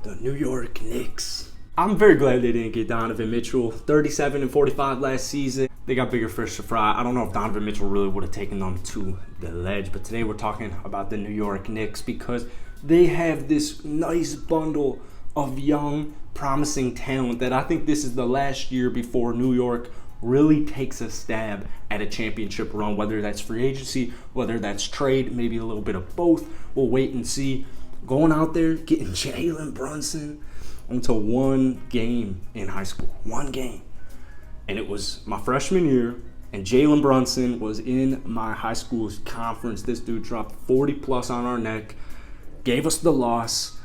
the New York Knicks. I'm very glad they didn't get Donovan Mitchell. 37 and 45 last season. They got bigger fish to fry. I don't know if Donovan Mitchell really would have taken them to the ledge, but today we're talking about the New York Knicks because they have this nice bundle of young, promising talent that I think this is the last year before New York really takes a stab at a championship run, whether that's free agency, whether that's trade, maybe a little bit of both. We'll wait and see. Going out there, getting Jalen Brunson into one game in high school. One game. And it was my freshman year, and Jalen Brunson was in my high school's conference. This dude dropped 40 plus on our neck, gave us the loss.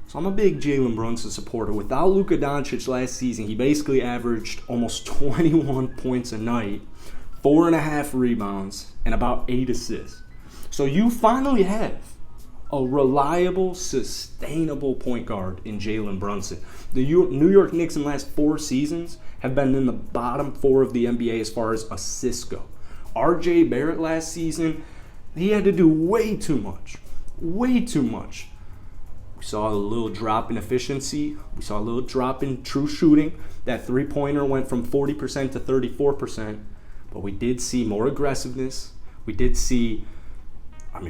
So I'm a big Jalen Brunson supporter. Without Luka Doncic last season, he basically averaged almost 21 points a night, 4.5 rebounds, and about 8 assists. So you finally have a reliable, sustainable point guard in Jalen Brunson. The New York Knicks in the last 4 seasons have been in the bottom 4 of the NBA as far as assists go. RJ Barrett last season, he had to do way too much. Way too much. We saw a little drop in efficiency. We saw a little drop in true shooting. That three-pointer went from 40% to 34%. But we did see more aggressiveness. We did see,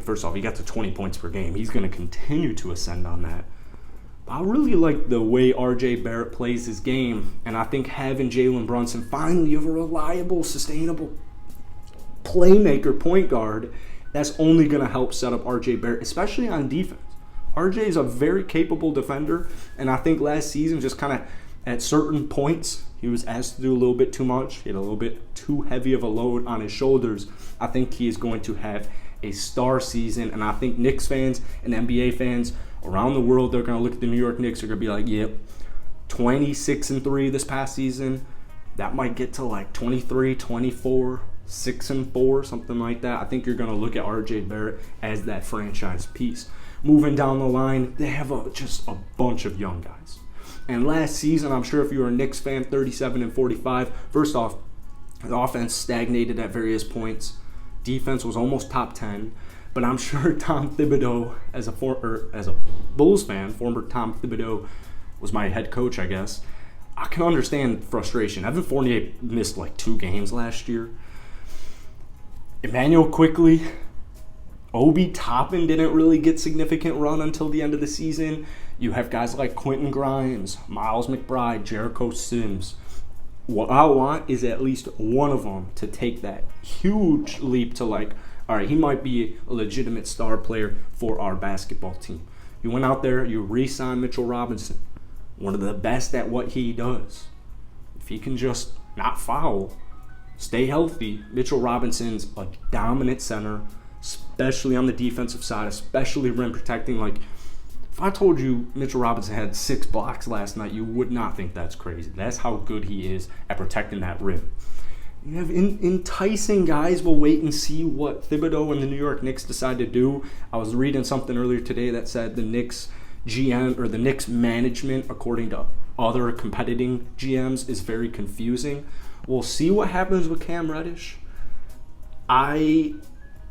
first off, he got to 20 points per game. He's going to continue to ascend on that. But I really like the way RJ Barrett plays his game. And I think having Jalen Brunson finally have a reliable, sustainable playmaker point guard, that's only going to help set up RJ Barrett, especially on defense. RJ is a very capable defender, and I think last season just kind of at certain points he was asked to do a little bit too much. He had a little bit too heavy of a load on his shoulders. I think he is going to have a star season, and I think Knicks fans and NBA fans around the world, they're going to look at the New York Knicks, they're going to be like, yep, 26-3 this past season. That might get to like 23, 24, 6-4, something like that. I think you're going to look at RJ Barrett as that franchise piece. Moving down the line, they have just a bunch of young guys. And last season, I'm sure if you were a Knicks fan, 37 and 45, first off, the offense stagnated at various points. Defense was almost top 10. But I'm sure Tom Thibodeau, as a Bulls fan, former Tom Thibodeau was my head coach, I guess. I can understand frustration. Evan Fournier missed like 2 games last year. Emmanuel Quickley, Obi Toppin didn't really get significant run until the end of the season. You have guys like Quentin Grimes, Miles McBride, Jericho Sims. What I want is at least one of them to take that huge leap to like, all right, he might be a legitimate star player for our basketball team. You went out there, you re-signed Mitchell Robinson, one of the best at what he does. If he can just not foul, stay healthy, Mitchell Robinson's a dominant center, especially on the defensive side, especially rim protecting. Like, if I told you Mitchell Robinson had 6 blocks last night, you would not think that's crazy. That's how good he is at protecting that rim. You have enticing guys. We'll wait and see what Thibodeau and the New York Knicks decide to do. I was reading something earlier today that said the Knicks GM or the Knicks management, according to other competing GMs, is very confusing. We'll see what happens with Cam Reddish. I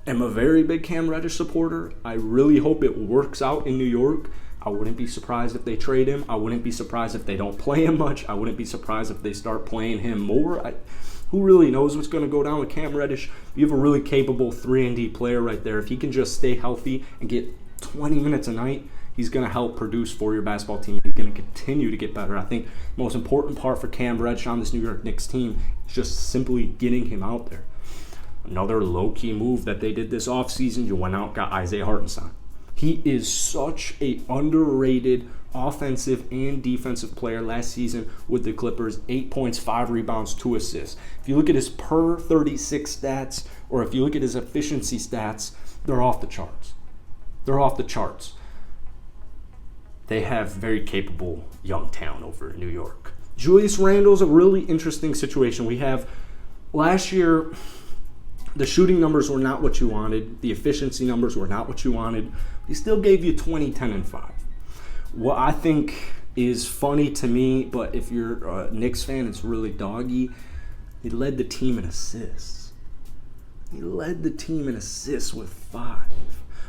am a very big Cam Reddish supporter. I really hope it works out in New York. I wouldn't be surprised if they trade him. I wouldn't be surprised if they don't play him much. I wouldn't be surprised if they start playing him more. Who really knows what's going to go down with Cam Reddish? You have a really capable 3-and-D player right there. If he can just stay healthy and get 20 minutes a night, he's going to help produce for your basketball team. He's going to continue to get better. I think the most important part for Cam Reddish on this New York Knicks team is just simply getting him out there. Another low-key move that they did this offseason, you went out, got Isaiah Hartenstein. He is such a underrated offensive and defensive player last season with the Clippers. 8 points, 5 rebounds, 2 assists. If you look at his per 36 stats, or if you look at his efficiency stats, they're off the charts. They're off the charts. They have very capable young talent over in New York. Julius Randle's a really interesting situation. We have last year, the shooting numbers were not what you wanted. The efficiency numbers were not what you wanted. He still gave you 20, 10, and 5. What I think is funny to me, but if you're a Knicks fan, it's really doggy. He led the team in assists. He led the team in assists with 5.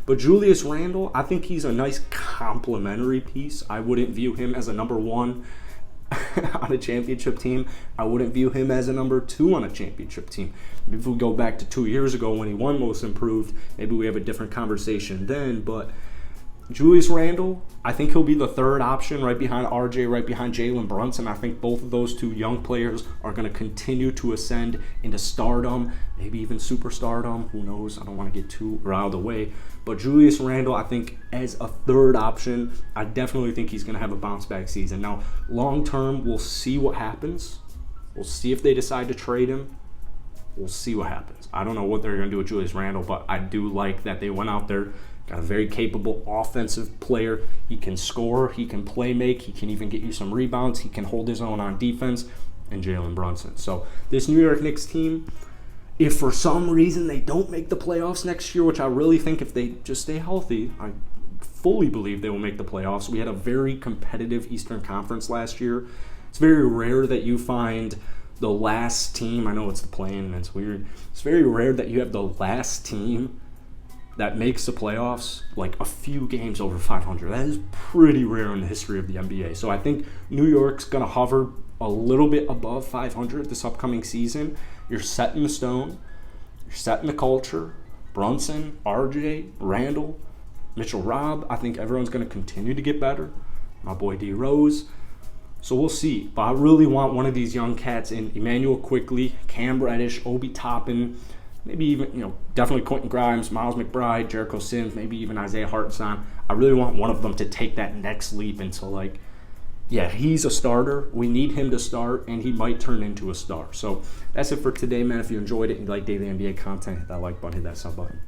But Julius Randle, I think he's a nice complementary piece. I wouldn't view him as a number one on a championship team. I wouldn't view him as a number two on a championship team. If we go back to 2 years ago when he won Most Improved, maybe we have a different conversation then. But Julius Randle, I think he'll be the third option right behind RJ, right behind Jalen Brunson. I think both of those two young players are going to continue to ascend into stardom, maybe even superstardom. Who knows? I don't want to get too riled away. But Julius Randle, I think as a third option, I definitely think he's going to have a bounce-back season. Now, long-term, we'll see what happens. We'll see if they decide to trade him. We'll see what happens. I don't know what they're going to do with Julius Randle, but I do like that they went out there. Got a very capable offensive player. He can score. He can play make. He can even get you some rebounds. He can hold his own on defense. And Jalen Brunson. So this New York Knicks team, if for some reason they don't make the playoffs next year, which I really think if they just stay healthy, I fully believe they will make the playoffs. We had a very competitive Eastern Conference last year. It's very rare that you find the last team. I know it's the play-in and it's weird. It's very rare that you have the last team that makes the playoffs like a few games over 500. That is pretty rare in the history of the NBA. So I think New York's going to hover a little bit above 500 this upcoming season. You're setting the stone. You're setting the culture. Brunson, RJ, Randle, Mitchell Robb. I think everyone's going to continue to get better. My boy D Rose. So we'll see. But I really want one of these young cats in Emmanuel Quickley, Cam Reddish, Obi Toppin, maybe even, definitely Quentin Grimes, Miles McBride, Jericho Sims, maybe even Isaiah Hartenstein. I really want one of them to take that next leap into he's a starter. We need him to start, and he might turn into a star. So that's it for today, man. If you enjoyed it and you like daily NBA content, hit that like button, hit that sub button.